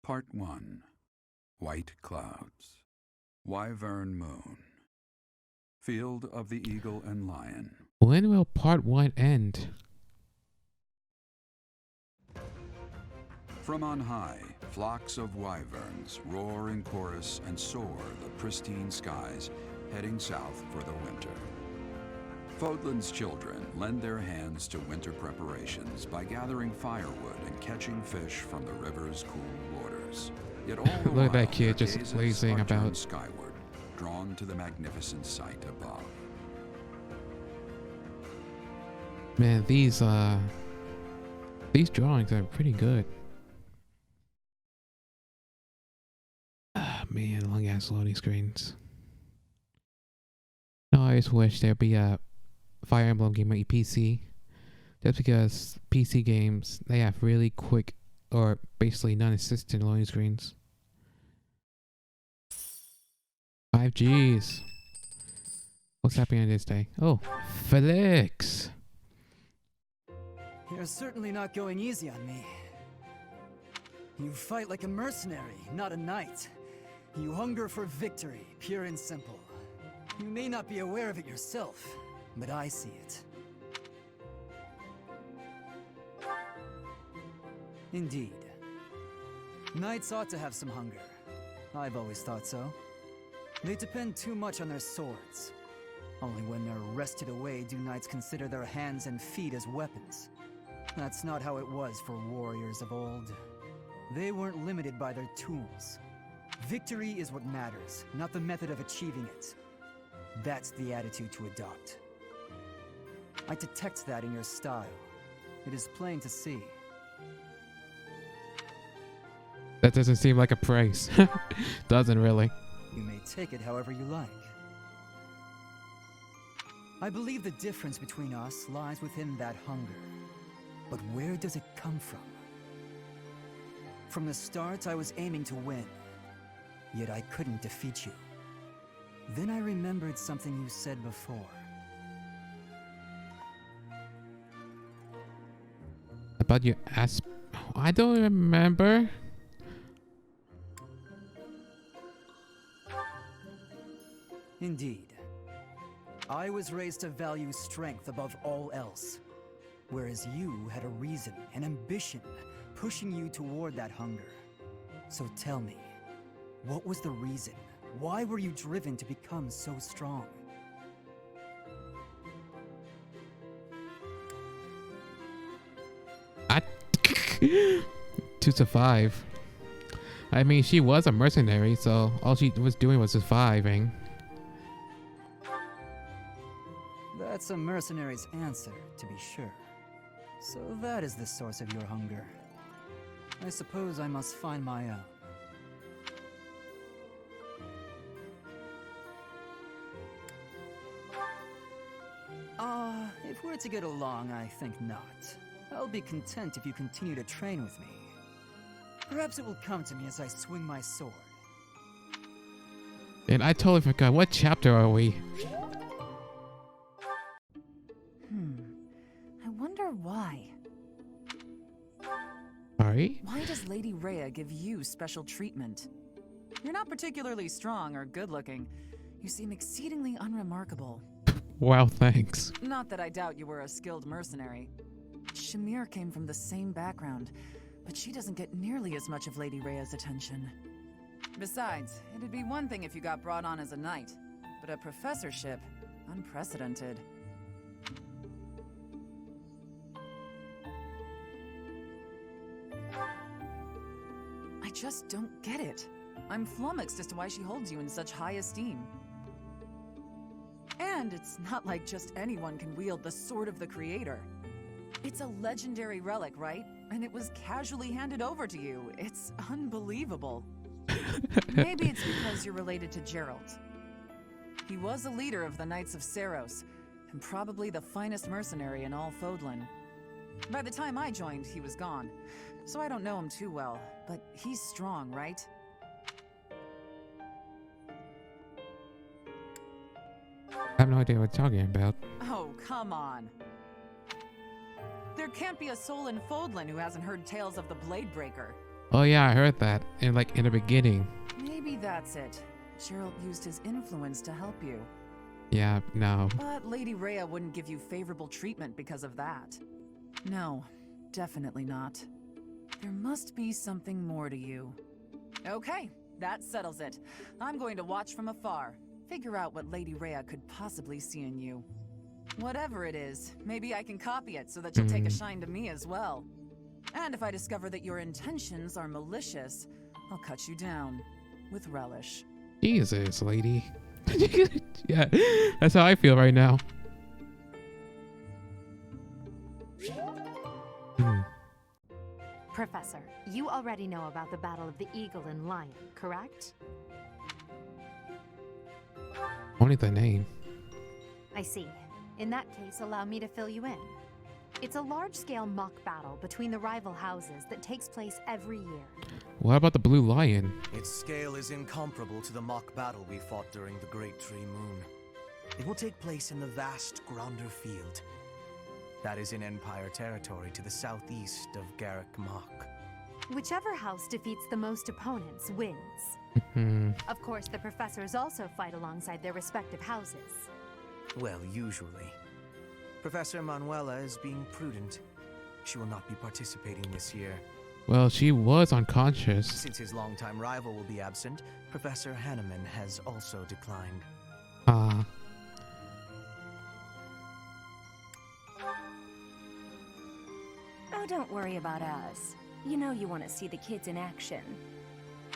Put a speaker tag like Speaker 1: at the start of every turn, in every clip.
Speaker 1: Part 1. White Clouds. Wyvern Moon. Field of the Eagle and Lion.
Speaker 2: When will part 1 end?
Speaker 1: From on high, flocks of wyverns roar in chorus and soar the pristine skies, heading south for the winter. Fodlan's children lend their hands to winter preparations by gathering firewood and catching fish from the river's cool waters. Yet all the
Speaker 2: Look at that
Speaker 1: while,
Speaker 2: kid
Speaker 1: their
Speaker 2: just
Speaker 1: gazes
Speaker 2: lazing
Speaker 1: are turned
Speaker 2: about.
Speaker 1: skyward, drawn to the magnificent sight above.
Speaker 2: Man, these drawings are pretty good. Ah, man, long ass loading screens. No, I just wish there'd be a Fire Emblem game on PC. Just because PC games, they have really quick or basically non-existent loading screens. 5Gs. What's happening on this day? Oh, Felix.
Speaker 3: You're certainly not going easy on me. You fight like a mercenary, not a knight. You hunger for victory, pure and simple. You may not be aware of it yourself, but I see it. Indeed. Knights ought to have some hunger. I've always thought so. They depend too much on their swords. Only when they're wrested away do knights consider their hands and feet as weapons. That's not how it was for warriors of old. They weren't limited by their tools. Victory is what matters, not the method of achieving it. That's the attitude to adopt. I detect that in your style. It is plain to see.
Speaker 2: That doesn't seem like a praise. Doesn't really.
Speaker 3: You may take it however you like. I believe the difference between us lies within that hunger. But where does it come from? From the start, I was aiming to win. Yet I couldn't defeat you. Then I remembered something you said before.
Speaker 2: About your ass. I don't remember.
Speaker 3: Indeed. I was raised to value strength above all else. Whereas you had a reason, an ambition, pushing you toward that hunger. So tell me, what was the reason? Why were you driven to become so strong?
Speaker 2: To survive. I mean, she was a mercenary, so all she was doing was surviving.
Speaker 3: That's a mercenary's answer, to be sure. So that is the source of your hunger. I suppose I must find my own. If we're to get along, I think not. I'll be content if you continue to train with me. Perhaps it will come to me as I swing my sword.
Speaker 2: And I totally forgot. What chapter are we?
Speaker 4: I wonder why.
Speaker 2: Sorry?
Speaker 4: Why does Lady Rhea give you special treatment? You're not particularly strong or good-looking. You seem exceedingly unremarkable.
Speaker 2: Wow, thanks.
Speaker 4: Not that I doubt you were a skilled mercenary. Shamir came from the same background, but she doesn't get nearly as much of Lady Rhea's attention. Besides, it'd be one thing if you got brought on as a knight, but a professorship, unprecedented. I just don't get it. I'm flummoxed as to why she holds you in such high esteem. And it's not like just anyone can wield the Sword of the Creator. It's a legendary relic, right? And it was casually handed over to you. It's unbelievable. Maybe it's because you're related to Gerald. He was a leader of the Knights of Saros, and probably the finest mercenary in all Fodlan. By the time I joined, he was gone, so I don't know him too well, but he's strong, right?
Speaker 2: I have no idea what you're talking about.
Speaker 4: Oh, come on. There can't be a soul in Fodlan who hasn't heard tales of the Blade Breaker.
Speaker 2: Oh yeah, I heard that in the beginning.
Speaker 4: Maybe that's it. Gerald used his influence to help you.
Speaker 2: Yeah, no.
Speaker 4: But Lady Rhea wouldn't give you favorable treatment because of that. No, definitely not. There must be something more to you. Okay, that settles it. I'm going to watch from afar. Figure out what Lady Rhea could possibly see in you. Whatever it is, maybe I can copy it so that you'll take a shine to me as well. And if I discover that your intentions are malicious, I'll cut you down with relish.
Speaker 2: Jesus, lady. Yeah, that's how I feel right now.
Speaker 5: Professor, you already know about the Battle of the Eagle and Lion, correct?
Speaker 2: Only the name.
Speaker 5: I see. In that case, allow me to fill you in. It's a large-scale mock battle between the rival houses that takes place every year.
Speaker 2: What about the Blue Lion?
Speaker 6: Its scale is incomparable to the mock battle we fought during the Great Tree Moon. It will take place in the vast Gronder Field. That is in Empire territory to the southeast of Garrick Mach.
Speaker 5: Whichever house defeats the most opponents wins. Of course, the professors also fight alongside their respective houses.
Speaker 6: Well, usually. Professor Manuela is being prudent. She will not be participating this year.
Speaker 2: Well, she was unconscious.
Speaker 6: Since his longtime rival will be absent, Professor Hanneman has also declined.
Speaker 2: Ah.
Speaker 7: Oh, don't worry about us. You know you want to see the kids in action.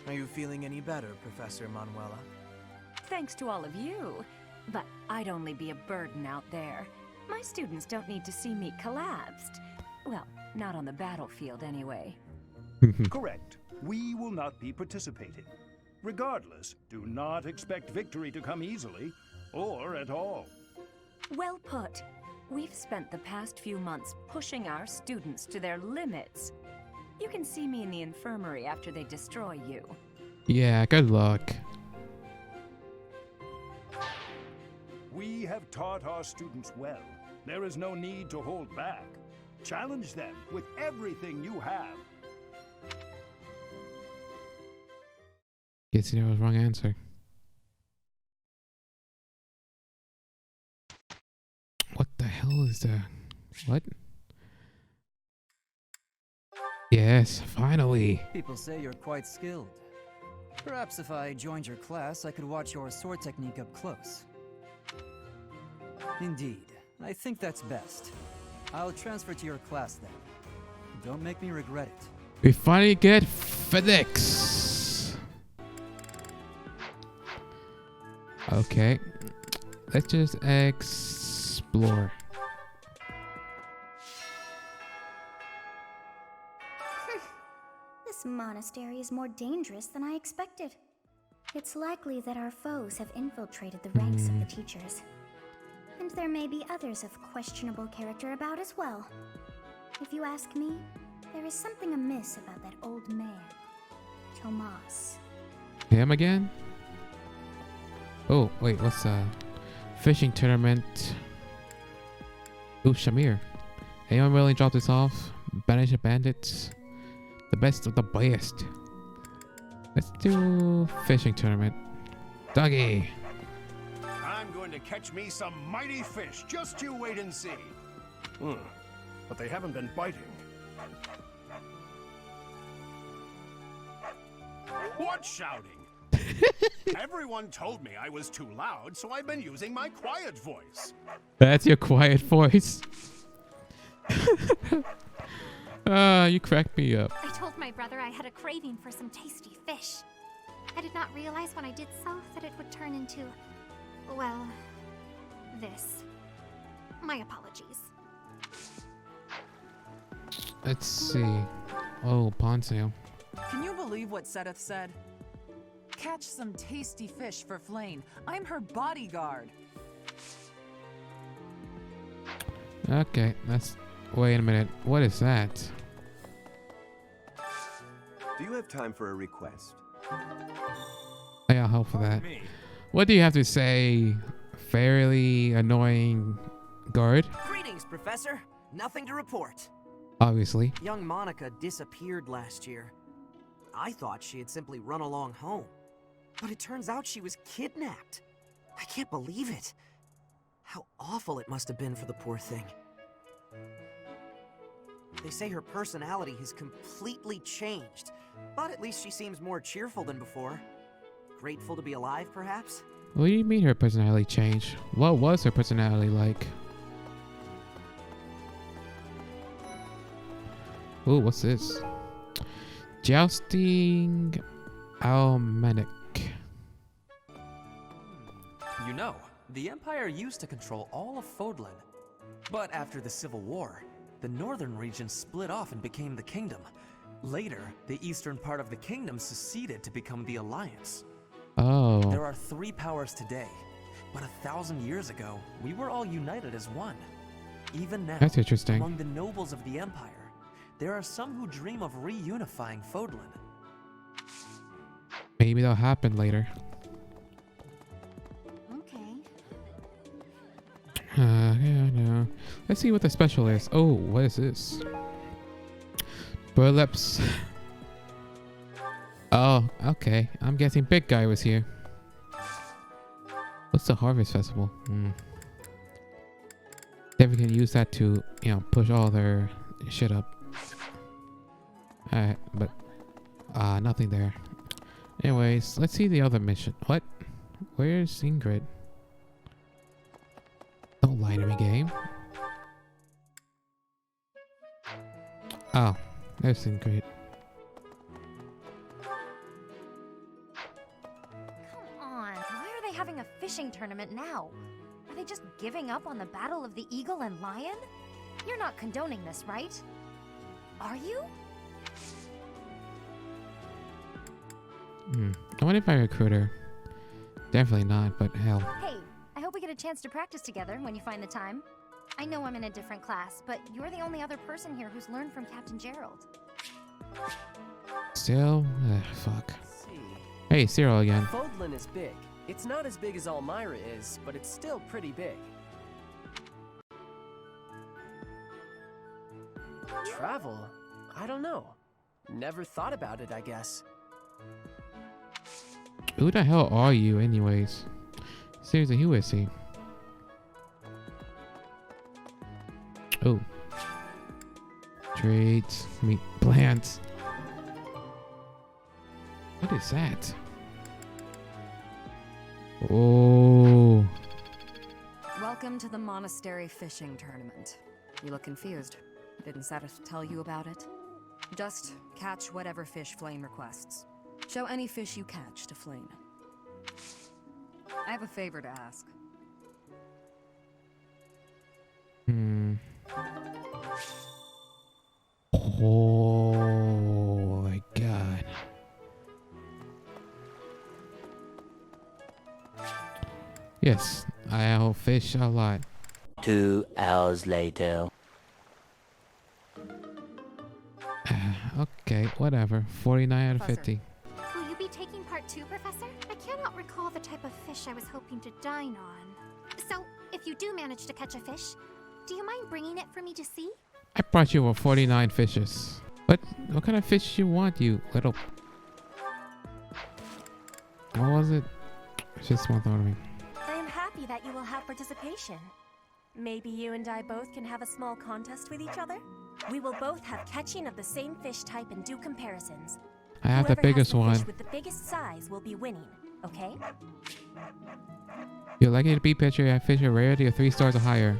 Speaker 6: Are you feeling any better, Professor Manuela?
Speaker 7: Thanks to all of you. But I'd only be a burden out there. My students don't need to see me collapsed. Well, not on the battlefield anyway.
Speaker 8: Correct. We will not be participating. Regardless, do not expect victory to come easily, or at all.
Speaker 7: Well put. We've spent the past few months pushing our students to their limits. You can see me in the infirmary after they destroy you.
Speaker 2: Yeah, good luck.
Speaker 8: We have taught our students well. There is no need to hold back. Challenge them with everything you have.
Speaker 2: Guess you know it was wrong answer. What the hell is that? What? Yes, finally.
Speaker 3: People say you're quite skilled. Perhaps if I joined your class, I could watch your sword technique up close. Indeed, I think that's best. I'll transfer to your class then. Don't make me regret it.
Speaker 2: We finally get physics. Okay, let's just explore.
Speaker 9: This monastery is more dangerous than I expected. It's likely that our foes have infiltrated the ranks of the teachers. And there may be others of questionable character about as well. If you ask me, there is something amiss about that old man, Tomas.
Speaker 2: Him again? Oh, wait, what's fishing tournament? Ooh, Shamir. Anyone willing to drop this off? Banish the bandits. The best of the best. Let's do fishing tournament. Doggy.
Speaker 8: I'm going to catch me some mighty fish. Just you wait and see. But they haven't been biting. What shouting? Everyone told me I was too loud, so I've been using my quiet voice.
Speaker 2: That's your quiet voice. You cracked me up.
Speaker 9: I told my brother I had a craving for some tasty fish. I did not realize when I did so that it would turn into, well, this. My apologies.
Speaker 2: Let's see. Oh, pond sale.
Speaker 4: Can you believe what Sedith said? Catch some tasty fish for Flame. I'm her bodyguard.
Speaker 2: Okay, that's... Wait a minute. What is that?
Speaker 10: Do you have time for a request?
Speaker 2: Hey, I'll help for that. What do you have to say? Fairly annoying guard?
Speaker 11: Greetings, Professor. Nothing to report.
Speaker 2: Obviously.
Speaker 11: Young Monica disappeared last year. I thought she had simply run along home. But it turns out she was kidnapped. I can't believe it. How awful it must have been for the poor thing. They say her personality has completely changed, but at least she seems more cheerful than before. Grateful to be alive, perhaps?
Speaker 2: What do you mean her personality changed? What was her personality like? Ooh, what's this? Jousting Almanac.
Speaker 12: You know, the Empire used to control all of Fodlan. But after the Civil War, the northern region split off and became the Kingdom. Later, the eastern part of the Kingdom seceded to become the Alliance.
Speaker 2: Oh.
Speaker 12: There are 3 powers today, but 1,000 years ago, we were all united as one. Even now,
Speaker 2: That's interesting.
Speaker 12: among the nobles of the Empire, there are some who dream of reunifying Fodlan.
Speaker 2: Maybe that'll happen later.
Speaker 5: Okay.
Speaker 2: Yeah, no. Let's see what the special is. Oh, what is this? Burlaps. Oh, okay. I'm guessing Big Guy was here. What's the Harvest Festival? Definitely can use that to, push all their shit up. Alright, but nothing there. Anyways, let's see the other mission. What? Where's Ingrid? Don't lie to me, game. Oh, there's Ingrid.
Speaker 5: Come on, why are they having a fishing tournament now? Are they just giving up on the Battle of the Eagle and Lion? You're not condoning this, right? Are you?
Speaker 2: I wonder if I recruit her. Definitely not, but hell.
Speaker 5: Hey, I hope we get a chance to practice together when you find the time. I know I'm in a different class, but you're the only other person here who's learned from Captain Gerald.
Speaker 2: Still? Fuck. Hey, Cyril again.
Speaker 13: Fodlan is big. It's not as big as Elmira is, but it's still pretty big. Travel? I don't know. Never thought about it, I guess.
Speaker 2: Who the hell are you, anyways? Seriously, who is he? Oh. Trades, meat plants. What is that? Oh.
Speaker 4: Welcome to the Monastery Fishing Tournament. You look confused. Didn't Satis tell you about it? Just catch whatever fish Flame requests. Show any fish you catch to Flame. I have a favor to ask.
Speaker 2: Oh my god. Yes, I'll fish a lot.
Speaker 14: 2 hours later.
Speaker 2: Okay, whatever. 49 out of 50.
Speaker 9: Will you be taking part too, Professor? I cannot recall the type of fish I was hoping to dine on. So, if you do manage to catch a fish, do you mind bringing it for me to see?
Speaker 2: I brought you over 49 fishes. What kind of fish you want, you little... What was it? It's just one thought of me.
Speaker 7: I am happy that you will have participation. Maybe you and I both can have a small contest with each other? We will both have catching of the same fish type and do comparisons.
Speaker 2: I have
Speaker 7: Whoever
Speaker 2: the biggest
Speaker 7: has the
Speaker 2: one.
Speaker 7: fish with the biggest size will be winning, okay?
Speaker 2: You're likely to beat picture at fish a rarity of 3 stars or higher.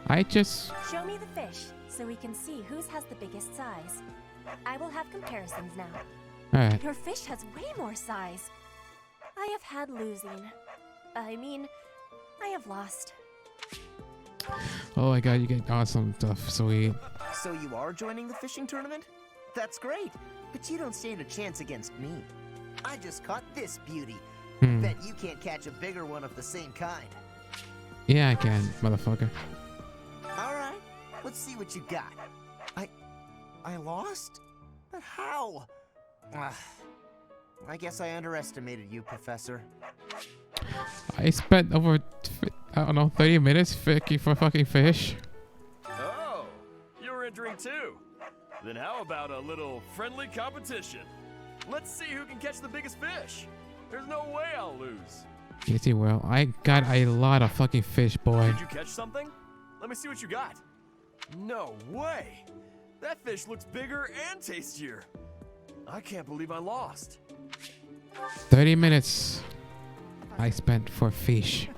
Speaker 2: I just...
Speaker 7: Show me the fish so we can see whose has the biggest size. I will have comparisons now.
Speaker 2: Alright.
Speaker 7: Your fish has way more size. I have had losing. I mean, I have lost.
Speaker 2: Oh my god, you get awesome stuff, sweet.
Speaker 11: So you are joining the fishing tournament? That's great, but you don't stand a chance against me. I just caught this beauty. Bet you can't catch a bigger one of the same kind.
Speaker 2: Yeah, I can, motherfucker.
Speaker 11: All right, let's see what you got. I lost? But how? I guess I underestimated you, Professor.
Speaker 2: I spent over, I don't know, 30 minutes fishing for fucking fish.
Speaker 15: Oh, you're entering too. Then how about a little friendly competition? Let's see who can catch the biggest fish. There's no way I'll lose.
Speaker 2: Yes, you will. I got a lot of fucking fish, boy.
Speaker 15: Did you catch something? Let me see what you got. No way. That fish looks bigger and tastier. I can't believe I lost.
Speaker 2: 30 minutes I spent for fish.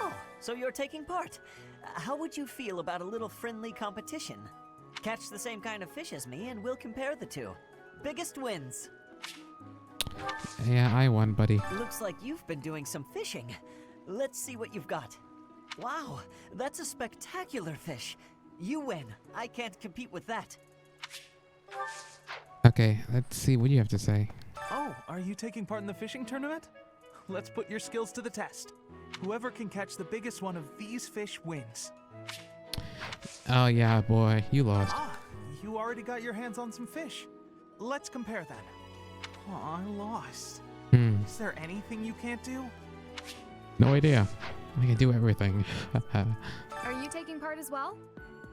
Speaker 16: Oh, so you're taking part. How would you feel about a little friendly competition? Catch the same kind of fish as me and we'll compare the two. Biggest wins.
Speaker 2: Yeah, I won, buddy.
Speaker 16: Looks like you've been doing some fishing. Let's see what you've got. Wow, that's a spectacular fish. You win. I can't compete with that.
Speaker 2: Okay, let's see what you have to say.
Speaker 17: Oh, are you taking part in the fishing tournament? Let's put your skills to the test. Whoever can catch the biggest one of these fish wins.
Speaker 2: Oh yeah, boy, you lost.
Speaker 17: Ah, you already got your hands on some fish. Let's compare then. Oh, I lost. Is there anything you can't do?
Speaker 2: No idea. I can do everything.
Speaker 18: Are you taking part as well?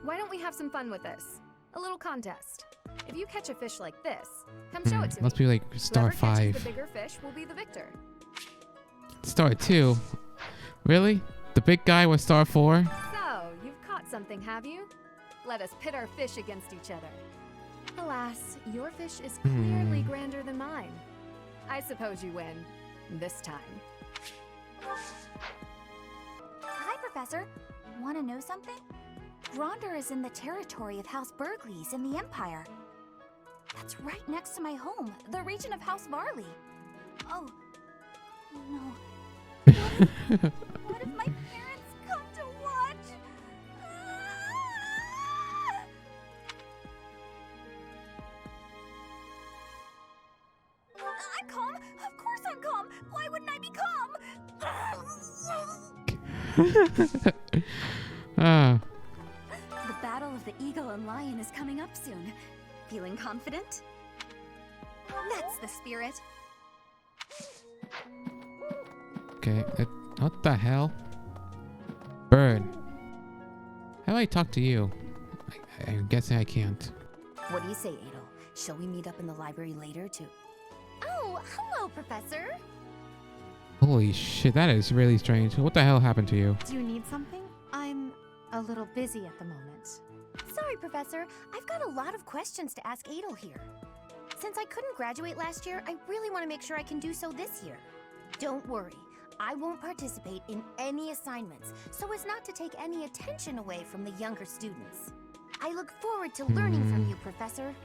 Speaker 18: Why don't we have some fun with this? A little contest. If you catch a fish like this, come show it to me.
Speaker 2: Must be like star
Speaker 18: Whoever catches
Speaker 2: 5.
Speaker 18: the bigger fish will be the victor.
Speaker 2: Star 2? Really? The big guy was star 4?
Speaker 18: So, you've caught something, have you? Let us pit our fish against each other. Alas, your fish is clearly grander than mine. I suppose you win. This time.
Speaker 9: Hi, Professor. Want to know something? Gronder is in the territory of House Burgleys in the Empire. That's right next to my home, the region of House Varley. Oh, no. What if my parents come to watch? I'm calm. Of course I'm calm. Why wouldn't I be calm?
Speaker 2: Ah.
Speaker 9: The battle of the eagle and lion is coming up soon. Feeling confident? That's the spirit.
Speaker 2: Okay, what the hell? Bird. How do I talk to you? I'm guessing I can't.
Speaker 9: What do you say, Adel? Shall we meet up in the library later to... Oh, hello, Professor.
Speaker 2: Holy shit, that is really strange. What the hell happened to you?
Speaker 9: Do you need something? I'm a little busy at the moment. Sorry, Professor. I've got a lot of questions to ask Adel here. Since I couldn't graduate last year, I really want to make sure I can do so this year. Don't worry. I won't participate in any assignments, so as not to take any attention away from the younger students. I look forward to learning from you, Professor.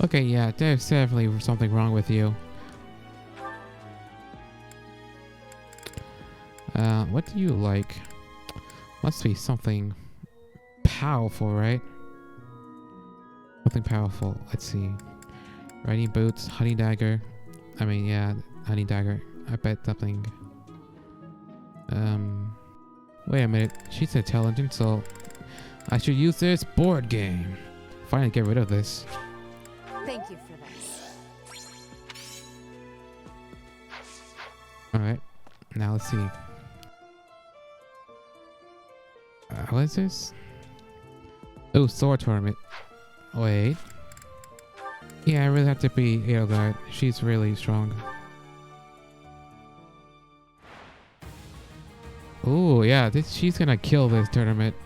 Speaker 2: Okay, yeah, there's definitely something wrong with you. What do you like? Must be something powerful, right? Something powerful. Let's see. Riding boots, honey dagger. I mean, yeah, honey dagger. I bet something. Wait a minute. She's intelligent, so I should use this board game. Finally get rid of this.
Speaker 18: Thank you for this.
Speaker 2: Alright. Now let's see. What is this? Oh, sword tournament. Wait. Yeah, I really have to be Edelgard. She's really strong. Oh, yeah, she's gonna kill this tournament.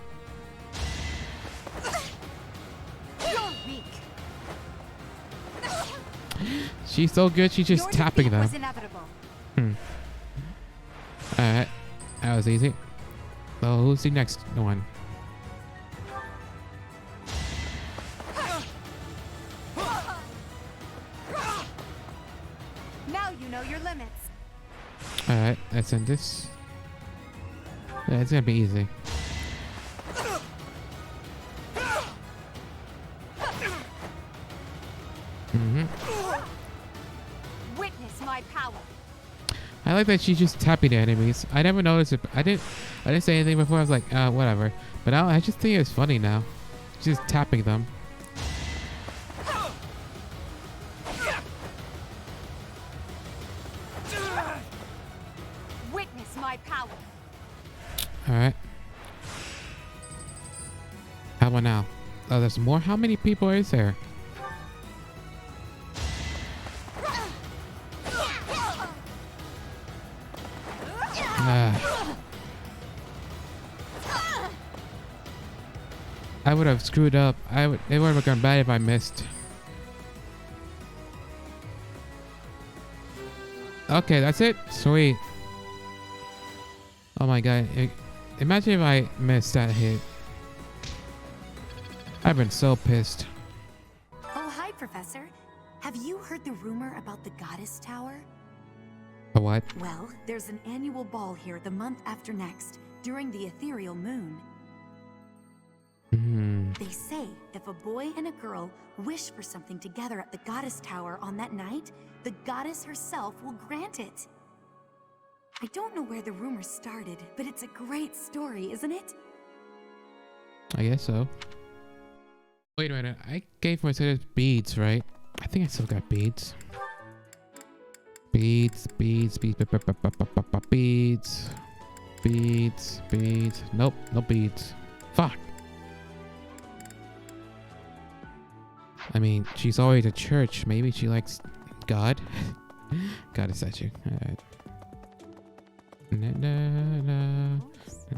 Speaker 9: You're weak.
Speaker 2: She's so good, she's just tapping them.
Speaker 9: Was inevitable.
Speaker 2: Alright, that was easy. So who's the next one?
Speaker 18: Now you know your limits.
Speaker 2: Alright, let's end this. Yeah, it's gonna be easy.
Speaker 18: Witness my power.
Speaker 2: I like that she's just tapping the enemies. I never noticed it. I didn't say anything before. I was like, whatever. But now I just think it's funny now. She's just tapping them.
Speaker 18: Witness my power.
Speaker 2: Alright. How about now? Oh, there's more? How many people is there? I would have screwed up. It would have gone bad if I missed. Okay, that's it. Sweet. Oh my god. Imagine if I missed that hit. I've been so pissed.
Speaker 19: Oh, hi, Professor. Have you heard the rumor about the Goddess Tower?
Speaker 2: A what?
Speaker 19: Well, there's an annual ball here the month after next, during the ethereal moon. They say if a boy and a girl wish for something together at the Goddess Tower on that night, the goddess herself will grant it. I don't know where the rumor started, but it's a great story, isn't it?
Speaker 2: I guess so. Wait a minute. I gave Mercedes beads, right? I think I still got beads. Beads. Nope, no beads. Fuck. I mean, she's always at church. Maybe she likes God. God is statue. Alright.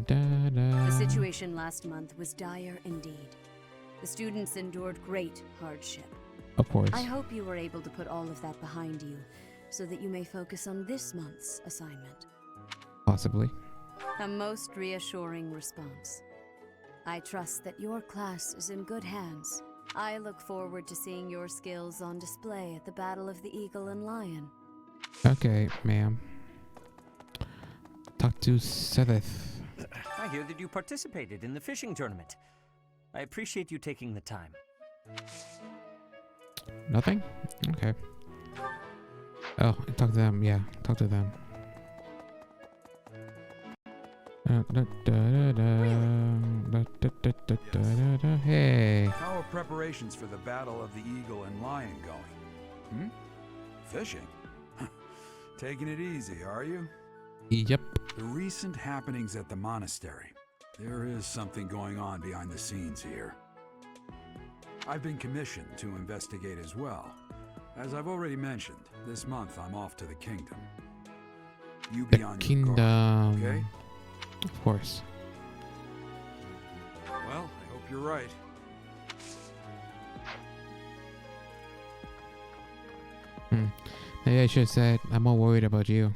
Speaker 20: The situation last month was dire indeed. The students endured great hardship.
Speaker 2: Of course.
Speaker 20: I hope you were able to put all of that behind you, so that you may focus on this month's assignment.
Speaker 2: Possibly.
Speaker 20: A most reassuring response. I trust that your class is in good hands. I look forward to seeing your skills on display at the Battle of the Eagle and Lion.
Speaker 2: Okay, ma'am. Talk to Seth.
Speaker 21: I hear that you participated in the fishing tournament. I appreciate you taking the time.
Speaker 2: Nothing? Okay. Oh, talk to them. Yeah, talk to them. Hey.
Speaker 1: How are preparations for the Battle of the Eagle and Lion going? Fishing? Taking it easy, are you?
Speaker 2: Yep.
Speaker 1: The recent happenings at the monastery. There is something going on behind the scenes here. I've been commissioned to investigate as well. As I've already mentioned, this month I'm off to the kingdom. You be on your guard, okay?
Speaker 2: Of course.
Speaker 1: Well, I hope you're right.
Speaker 2: Maybe I should have said I'm more worried about you.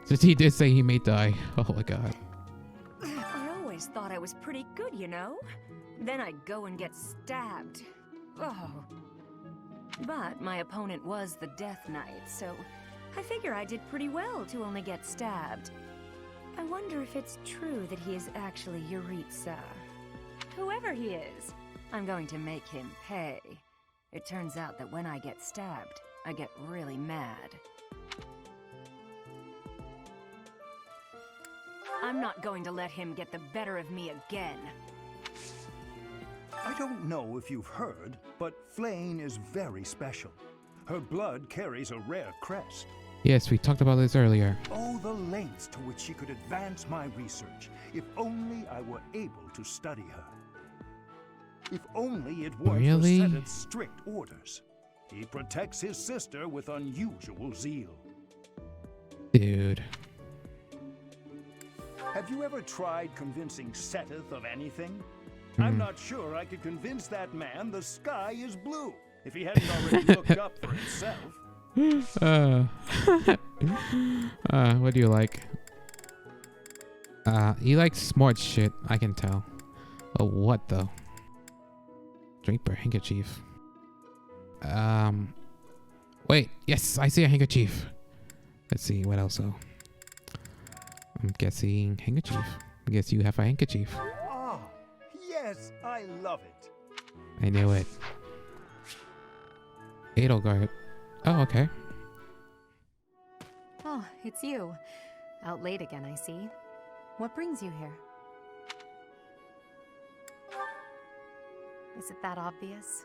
Speaker 2: Since he did say he may die. Oh my god.
Speaker 7: I always thought I was pretty good, you know? Then I'd go and get stabbed. Oh. But my opponent was the Death Knight, so I figure I did pretty well to only get stabbed. I wonder if it's true that he is actually Yuritsa. Whoever he is, I'm going to make him pay. It turns out that when I get stabbed, I get really mad. I'm not going to let him get the better of me again.
Speaker 8: I don't know if you've heard, but Flame is very special. Her blood carries a rare crest.
Speaker 2: Yes, we talked about this earlier.
Speaker 8: Oh, the lengths to which she could advance my research. If only I were able to study her. If only it weren't for Seteth's strict orders. He protects his sister with unusual zeal.
Speaker 2: Dude.
Speaker 8: Have you ever tried convincing Seteth of anything? I'm not sure I could convince that man the sky is blue if he hadn't already looked up for himself.
Speaker 2: What do you like? He likes smart shit, I can tell. Oh, what though? Draper handkerchief. Wait, yes, I see a handkerchief. Let's see, what else though? I'm guessing handkerchief. I guess you have a handkerchief.
Speaker 8: Ah, yes, I love it.
Speaker 2: I knew it. Edelgard. Oh, okay.
Speaker 18: Oh, it's you. Out late again, I see. What brings you here? Is it that obvious?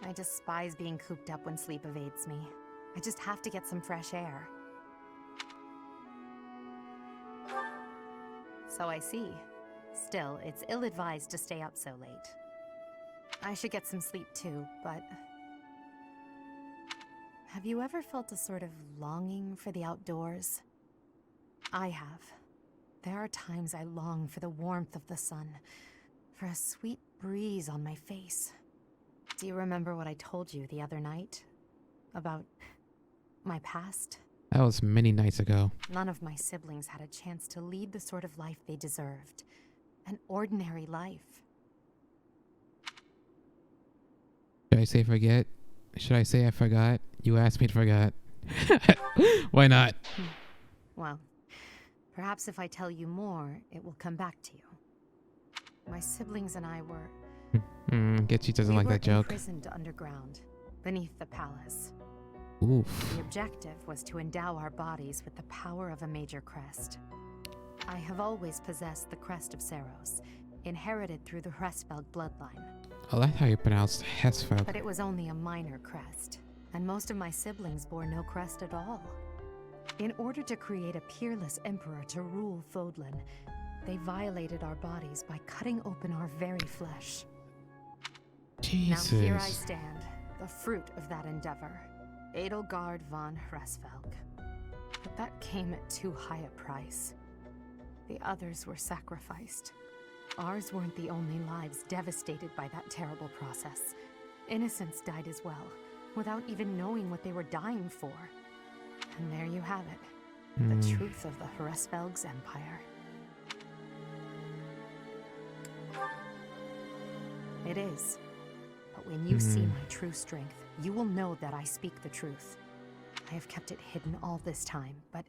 Speaker 18: I despise being cooped up when sleep evades me. I just have to get some fresh air. So I see. Still, it's ill-advised to stay up so late. I should get some sleep too, but... Have you ever felt a sort of longing for the outdoors? I have. There are times I long for the warmth of the sun,
Speaker 6: for a sweet breeze on my face. Do you remember what I told you the other night? About my past?
Speaker 2: That was many nights ago.
Speaker 6: None of my siblings had a chance to lead the sort of life they deserved. An ordinary life.
Speaker 2: Should I say forget? Should I say I forgot? You asked me to forget. Why not?
Speaker 6: Well, perhaps if I tell you more, it will come back to you. My siblings and I were...
Speaker 2: Guess she doesn't like that joke.
Speaker 6: Imprisoned underground, beneath the palace.
Speaker 2: Oof.
Speaker 6: The objective was to endow our bodies with the power of a major crest. I have always possessed the crest of Seros, inherited through the Hresvelg bloodline.
Speaker 2: I like how you pronounce Hesfeld.
Speaker 6: But it was only a minor crest, and most of my siblings bore no crest at all. In order to create a peerless emperor to rule Fodlan, they violated our bodies by cutting open our very flesh.
Speaker 2: Jesus.
Speaker 6: Now here I stand, the fruit of that endeavor, Edelgard von Hresvelg. But that came at too high a price. The others were sacrificed. Ours weren't the only lives devastated by that terrible process. Innocents died as well, without even knowing what they were dying for. And there you have it, the truth of the Hresvelg's empire. It is. But when you see my true strength, you will know that I speak the truth. I have kept it hidden all this time, but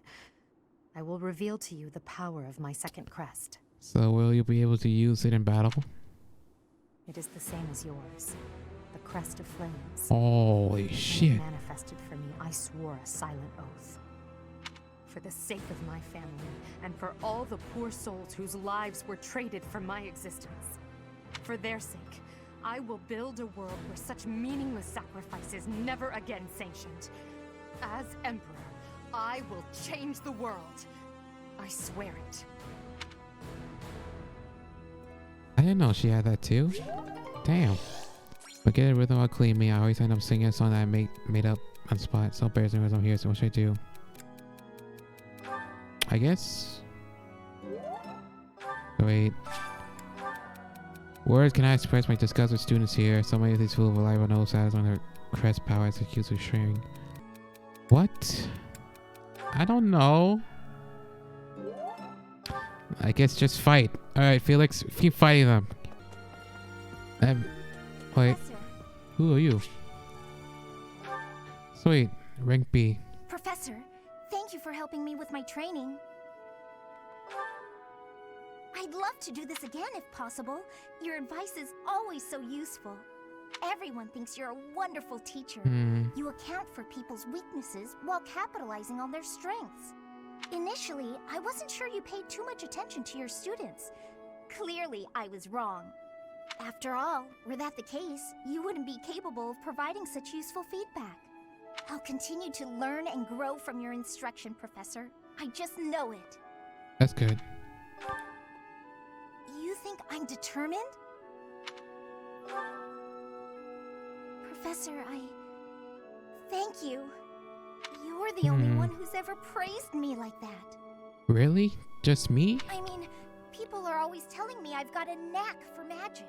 Speaker 6: I will reveal to you the power of my second crest.
Speaker 2: So will you be able to use it in battle?
Speaker 6: It is the same as yours. The crest of flames.
Speaker 2: Holy
Speaker 6: When it
Speaker 2: shit.
Speaker 6: manifested for me, I swore a silent oath. For the sake of my family, and for all the poor souls whose lives were traded for my existence. For their sake, I will build a world where such meaningless sacrifices never again sanctioned. As Emperor, I will change the world. I swear it.
Speaker 2: I didn't know she had that too. Damn. Forget a rhythm or clean me. I always end up singing a song that I made up on spot. So bears and I'm here, so what should I do? I guess. Wait. Words can I express my disgust with students here. So many of these fools rely on no sides on their crest power as accused of sharing. What? I don't know. I guess just fight. Alright, Felix, keep fighting them. Wait. Who are you? Sweet. Rank B.
Speaker 9: Professor, thank you for helping me with my training. I'd love to do this again if possible. Your advice is always so useful. Everyone thinks you're a wonderful teacher. You account for people's weaknesses while capitalizing on their strengths. Initially, I wasn't sure you paid too much attention to your students. Clearly, I was wrong. After all, were that the case, you wouldn't be capable of providing such useful feedback. I'll continue to learn and grow from your instruction, Professor. I just know it.
Speaker 2: That's good.
Speaker 9: You think I'm determined? Professor, thank you. You're the only one who's ever praised me like that.
Speaker 2: Really? Just me?
Speaker 9: I mean, people are always telling me I've got a knack for magic.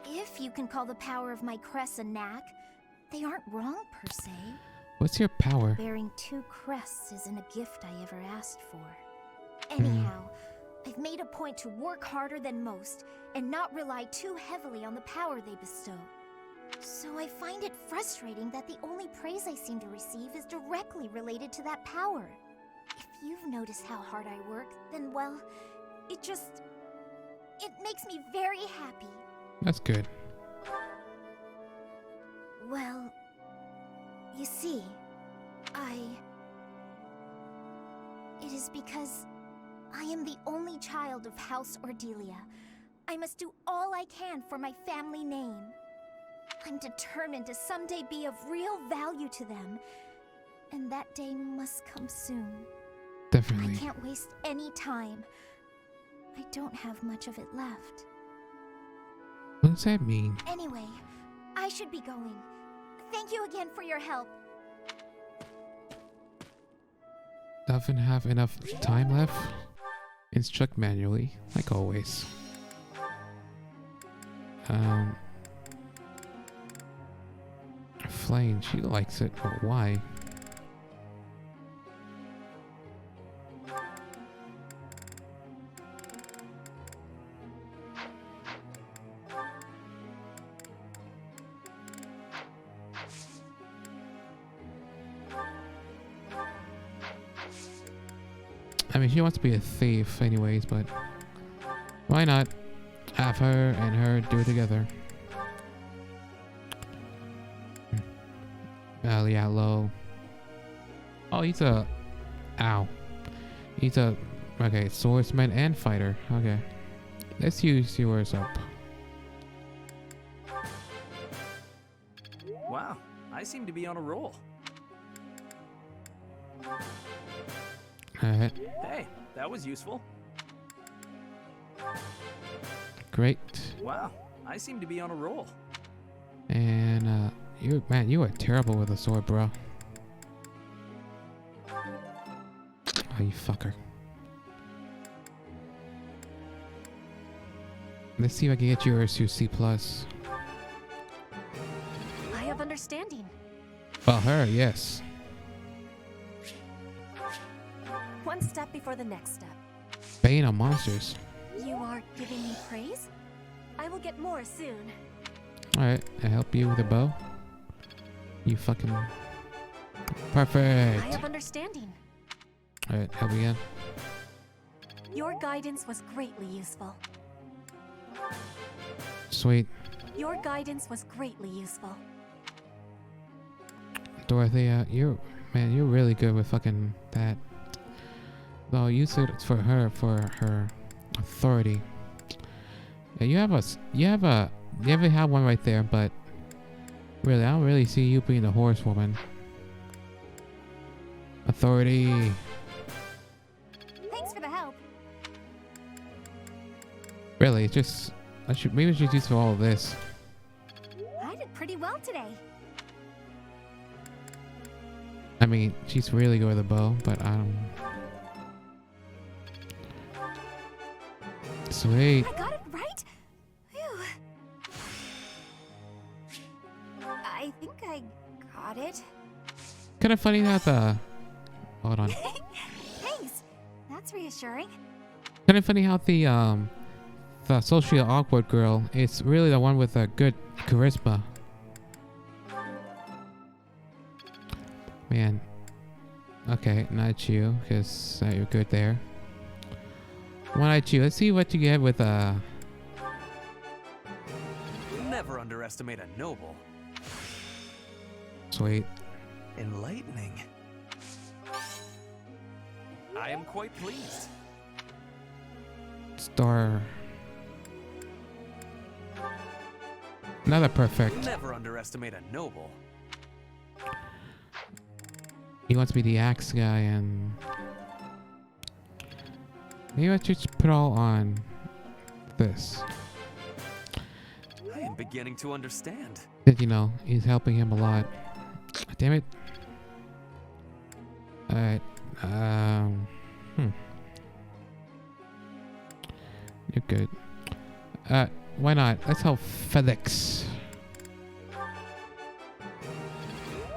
Speaker 9: If you can call the power of my crest a knack, they aren't wrong per se.
Speaker 2: What's your power?
Speaker 9: Bearing 2 crests isn't a gift I ever asked for. Anyhow, I've made a point to work harder than most and not rely too heavily on the power they bestow. So I find it frustrating that the only praise I seem to receive is directly related to that power. If you've noticed how hard I work, then well, it makes me very happy.
Speaker 2: That's good.
Speaker 9: Well, you see, it is because I am the only child of House Ordelia. I must do all I can for my family name. I'm determined to someday be of real value to them, and that day must come soon.
Speaker 2: Definitely.
Speaker 9: I can't waste any time. I don't have much of it left.
Speaker 2: What does that mean?
Speaker 9: Anyway, I should be going. Thank you again for your help.
Speaker 2: Doesn't have enough time left? Instruct manually, like always. Flame, she likes it, but why? I mean, she wants to be a thief anyways, but why not have her and her do it together? Yeah, low. Oh, he's a... Ow. He's a... Okay, swordsman and fighter. Okay. Let's use yours up.
Speaker 12: Wow, I seem to be on a roll.
Speaker 2: Alright.
Speaker 12: Hey, that was useful.
Speaker 2: Great.
Speaker 12: Wow, I seem to be on a roll.
Speaker 2: And, you are terrible with a sword, bro. Oh, you fucker. Let's see if I can get yours to C+.
Speaker 5: I have understanding.
Speaker 2: Well, her, yes.
Speaker 5: One step before the next step.
Speaker 2: Bane on monsters.
Speaker 5: You are giving me praise? I will get more soon.
Speaker 2: Alright, I help you with a bow. You fucking... Perfect!
Speaker 5: I have understanding.
Speaker 2: Alright, help me again.
Speaker 5: Your guidance was greatly useful.
Speaker 2: Sweet.
Speaker 5: Your guidance was greatly useful.
Speaker 2: Dorothea, you're really good with fucking that. Though use it for her authority. Yeah, you have one right there, but really, I don't really see you being the horsewoman. Authority.
Speaker 5: Thanks for the help.
Speaker 2: Really, it's just maybe I should use for all of this.
Speaker 5: I did pretty well today.
Speaker 2: I mean, she's really good with a bow, but I don't. Sweet.
Speaker 5: I got it right? Phew. I think I got it.
Speaker 2: Kind of funny that the... Hold on.
Speaker 5: Thanks. That's reassuring.
Speaker 2: Kind of funny how the socially awkward girl is really the one with a good charisma. Man. Okay, not you, because you're good there. One-eyed you. Let's see what you get with
Speaker 12: Never underestimate a noble.
Speaker 2: Sweet.
Speaker 12: Enlightening. I am quite pleased.
Speaker 2: Star. Another perfect.
Speaker 12: Never underestimate a noble.
Speaker 2: He wants to be the axe guy, and maybe I should just put all on this.
Speaker 12: I am beginning to understand.
Speaker 2: Because, you know, he's helping him a lot. Damn it. Alright. You're good. Why not? Let's help Felix.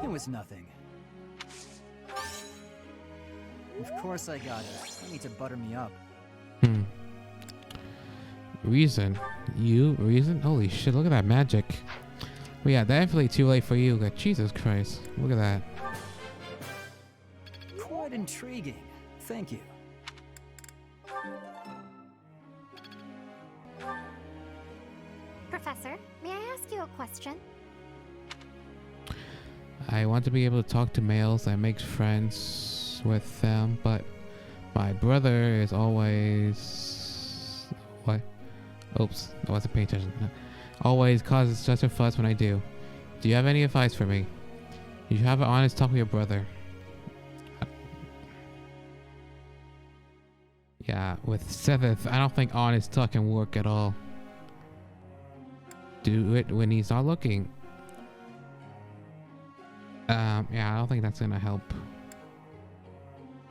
Speaker 3: It was nothing. Of course I got it. You need to butter me up.
Speaker 2: Reason? You? Reason? Holy shit, look at that magic. Well, yeah, definitely too late for you. Like, Jesus Christ. Look at that.
Speaker 3: Quite intriguing. Thank you.
Speaker 9: Professor, may I ask you a question?
Speaker 2: I want to be able to talk to males and make friends with them, but my brother is always... What? Oops, I wasn't paying attention. Always causes such a fuss when I do. Do you have any advice for me? You should have an honest talk with your brother. Yeah, with Sethith, I don't think honest talk can work at all. Do it when he's not looking. Yeah, I don't think that's gonna help.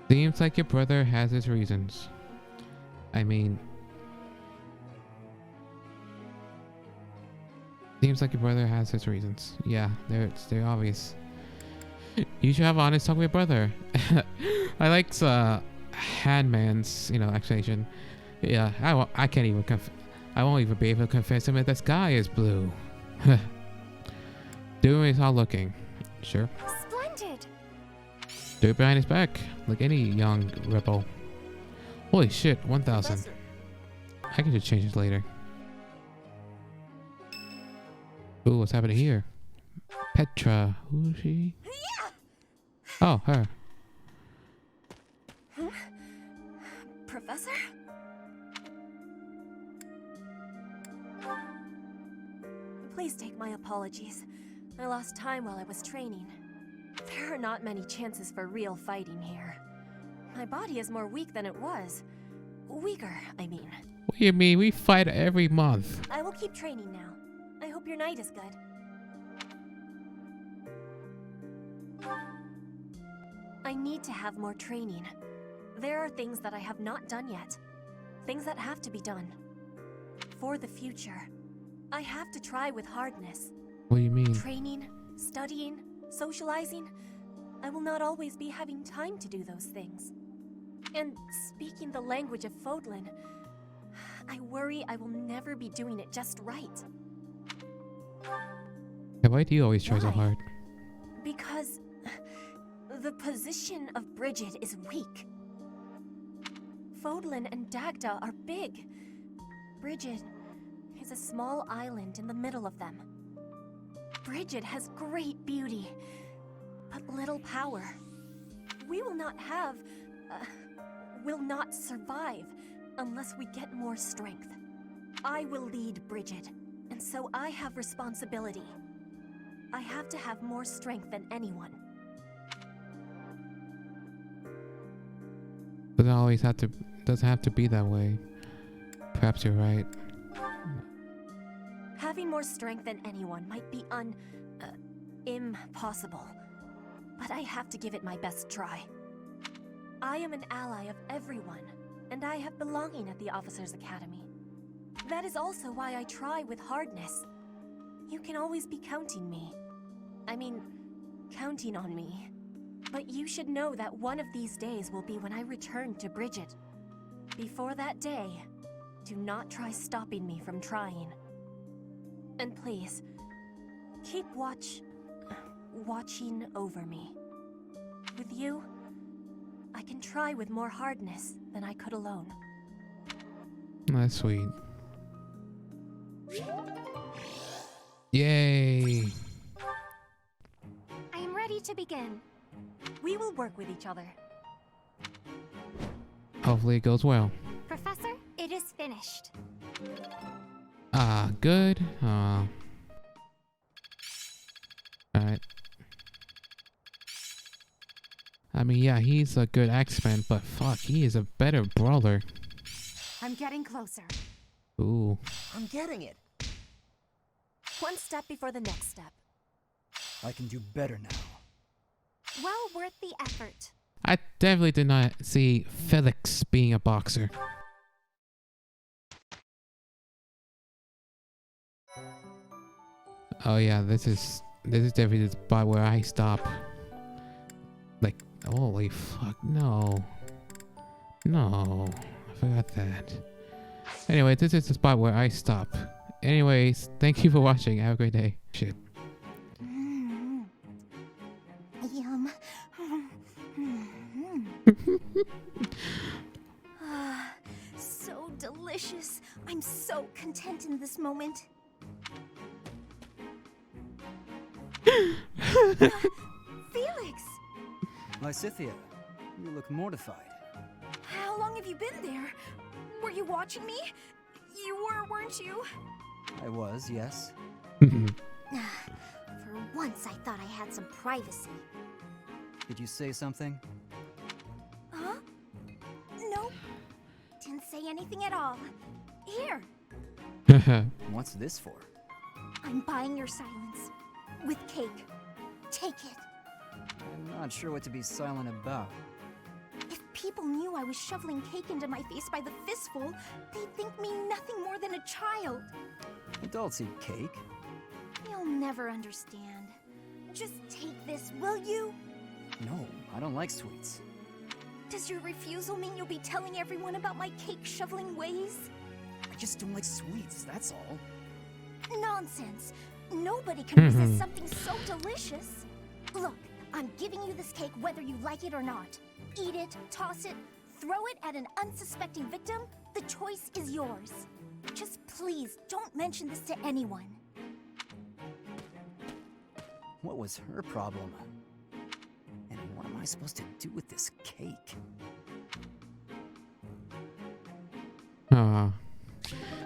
Speaker 2: Seems like your brother has his reasons. I mean... Seems like your brother has his reasons. Yeah, they're obvious. You should have an honest talk with your brother. I like Handman's, explanation. Yeah, I can't even I won't even be able to convince him that the sky is blue. Doing is all looking. Sure.
Speaker 5: Splendid.
Speaker 2: Do it behind his back, like any young rebel. Holy shit, 1,000. I can just change this later. Ooh, what's happening here? Petra, who is she? Oh, her.
Speaker 5: Huh? Professor? Please take my apologies. I lost time while I was training. There are not many chances for real fighting here. My body is more weak than it was. Weaker, I mean.
Speaker 2: What do you mean? We fight every month.
Speaker 5: I will keep training now. I hope your night is good. I need to have more training. There are things that I have not done yet. Things that have to be done. For the future. I have to try with hardness.
Speaker 2: What do you mean?
Speaker 5: Training, studying, socializing. I will not always be having time to do those things. And speaking the language of Fodlan, I worry I will never be doing it just right.
Speaker 2: Yeah, why do you always try so hard?
Speaker 5: Because the position of Bridget is weak. Fodlan and Dagda are big. Bridget is a small island in the middle of them. Bridget has great beauty, but little power. We will not have, will not survive unless we get more strength. I will lead Bridget, and so I have responsibility. I have to have more strength than anyone.
Speaker 2: Doesn't have to be that way. Perhaps you're right.
Speaker 5: Having more strength than anyone might be impossible. But I have to give it my best try. I am an ally of everyone, and I have belonging at the Officers' Academy. That is also why I try with hardness. You can always be counting on me. But you should know that one of these days will be when I return to Bridget. Before that day, do not try stopping me from trying. And please, keep watching over me. With you, I can try with more hardness than I could alone.
Speaker 2: That's sweet. Yay!
Speaker 5: I am ready to begin. We will work with each other.
Speaker 2: Hopefully it goes well.
Speaker 9: Professor, it is finished.
Speaker 2: Good. Alright. I mean, yeah, he's a good axeman, but fuck, he is a better brawler.
Speaker 5: I'm getting closer.
Speaker 2: Ooh.
Speaker 11: I'm getting it.
Speaker 5: One step before the next step.
Speaker 3: I can do better now.
Speaker 9: Well worth the effort.
Speaker 2: I definitely did not see Felix being a boxer. Oh yeah, this is definitely the spot where I stop. Like, holy fuck, no. No, I forgot that. Anyway, this is the spot where I stop. Anyways, thank you for watching. Have a great day. Shit.
Speaker 9: Yum. So delicious. I'm so content in this moment.
Speaker 5: Felix!
Speaker 3: Lysithea, you look mortified.
Speaker 5: How long have you been there? Were you watching me? You were, weren't you?
Speaker 3: I was, yes.
Speaker 9: For once, I thought I had some privacy.
Speaker 3: Did you say something?
Speaker 9: Huh? Nope. Didn't say anything at all. Here.
Speaker 3: What's this for?
Speaker 9: I'm buying your silence. With cake. Take it.
Speaker 3: I'm not sure what to be silent about.
Speaker 9: If people knew I was shoveling cake into my face by the fistful, they'd think me nothing more than a child.
Speaker 3: Adults eat cake.
Speaker 9: You'll never understand. Just take this, will you?
Speaker 3: No, I don't like sweets.
Speaker 9: Does your refusal mean you'll be telling everyone about my cake-shoveling ways?
Speaker 3: I just don't like sweets, that's all.
Speaker 9: Nonsense. Nobody can resist something so delicious. Look, I'm giving you this cake whether you like it or not. Eat it, toss it, throw it at an unsuspecting victim. The choice is yours. Just please don't mention this to anyone.
Speaker 3: What was her problem? And what am I supposed to do with this cake?
Speaker 2: Aw.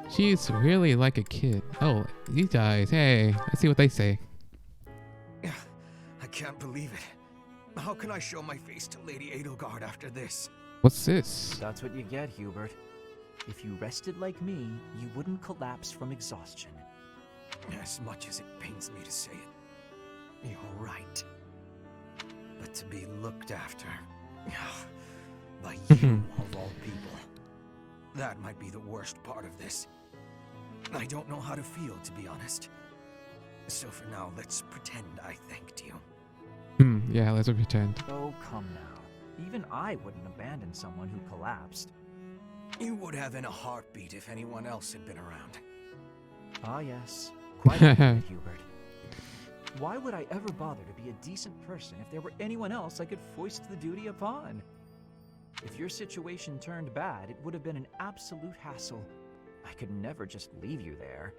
Speaker 2: She's really like a kid. Oh, these guys. Hey, let's see what they say.
Speaker 15: I can't believe it. How can I show my face to Lady Edelgard after this?
Speaker 2: What's this?
Speaker 10: That's what you get, Hubert. If you rested like me, you wouldn't collapse from exhaustion.
Speaker 15: As much as it pains me to say it, you're right. But to be looked after by you of all people, that might be the worst part of this. I don't know how to feel, to be honest. So for now, let's pretend I thanked you.
Speaker 2: Yeah, let's pretend.
Speaker 10: Oh, come now. Even I wouldn't abandon someone who collapsed.
Speaker 15: You would have in a heartbeat if anyone else had been around.
Speaker 10: Ah, yes. Quite right, Hubert. Why would I ever bother to be a decent person if there were anyone else I could foist the duty upon? If your situation turned bad, it would have been an absolute hassle. I could never just leave you there.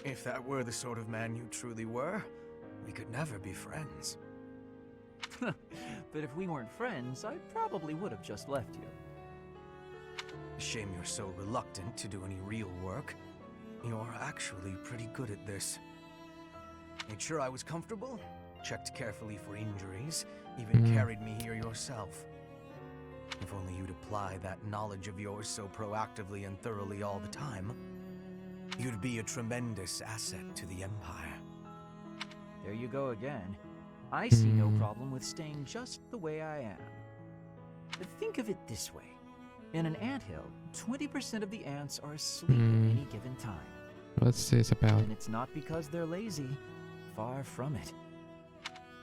Speaker 15: If that were the sort of man you truly were, we could never be friends.
Speaker 10: But if we weren't friends, I probably would have just left you.
Speaker 15: Shame you're so reluctant to do any real work. You're actually pretty good at this. Made sure I was comfortable, checked carefully for injuries, even carried me here yourself. If only you'd apply that knowledge of yours so proactively and thoroughly all the time, you'd be a tremendous asset to the Empire.
Speaker 10: There you go again. I see no problem with staying just the way I am. But think of it this way. In an anthill, 20% of the ants are asleep at any given time.
Speaker 2: What's this about?
Speaker 10: And it's not because they're lazy. Far from it.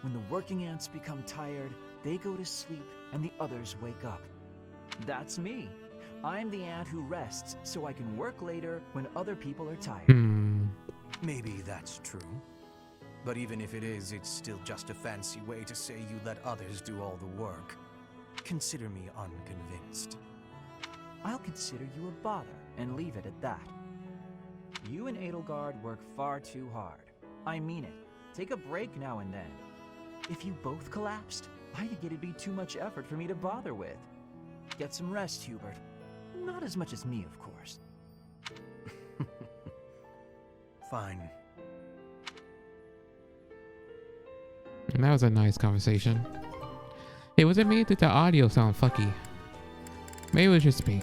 Speaker 10: When the working ants become tired, they go to sleep and the others wake up. That's me. I'm the ant who rests so I can work later when other people are tired.
Speaker 15: Maybe that's true. But even if it is, it's still just a fancy way to say you let others do all the work. Consider me unconvinced.
Speaker 10: I'll consider you a bother and leave it at that. You and Edelgard work far too hard. I mean it. Take a break now and then. If you both collapsed, I think it'd be too much effort for me to bother with. Get some rest, Hubert. Not as much as me, of course.
Speaker 15: Fine.
Speaker 2: And that was a nice conversation. Hey, was it me? Did the audio sound fucky? Maybe it was just me.